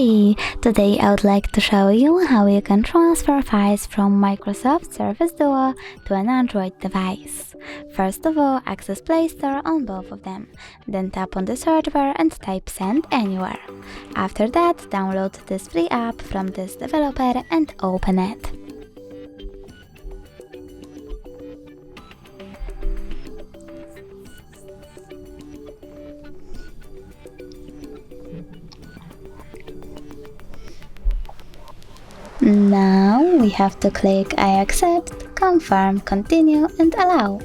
everybody! Today I would like to show you how you can transfer files from Microsoft Surface Duo to an Android device. First of all, access Play Store on both of them. Then tap on the search bar and type Send Anywhere. After that, download this free app from this developer and open it. Now we have to click I accept, confirm, continue and allow.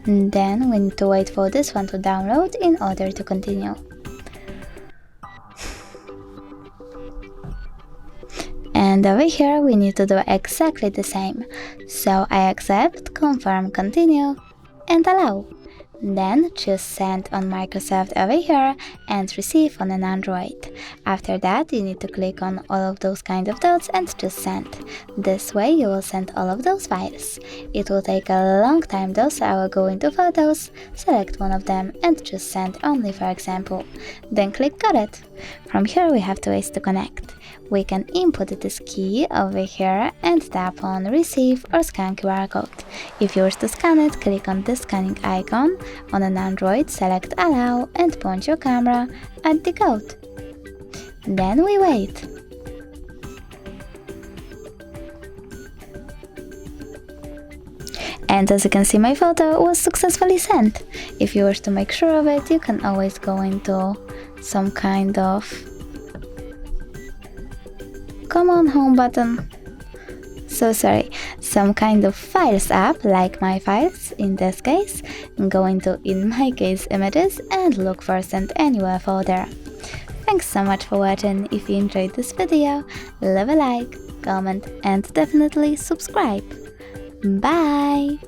Then we need to wait for this one to download in order to continue. And over here we need to do exactly the same. So I accept, confirm, continue and allow. Then choose Send on Microsoft over here and Receive on an Android. After that, you need to click on all of those kind of dots and choose Send. This way you will send all of those files. It will take a long time though, so I will go into Photos, select one of them and choose Send only, for example. Then click Got it. From here we have two ways to connect. We can input this key over here and tap on Receive or Scan QR code. If you wish to scan it, click on this scanning icon. On an Android, select Allow and point your camera at the code. Then we wait. And as you can see, my photo was successfully sent. If you wish to make sure of it, you can always go into some kind of home button. Some kind of Files app, like My Files in this case, and go into, in my case, Images and look for Send Anywhere folder. Thanks so much for watching. If you enjoyed this video, leave a like, comment and definitely subscribe. Bye!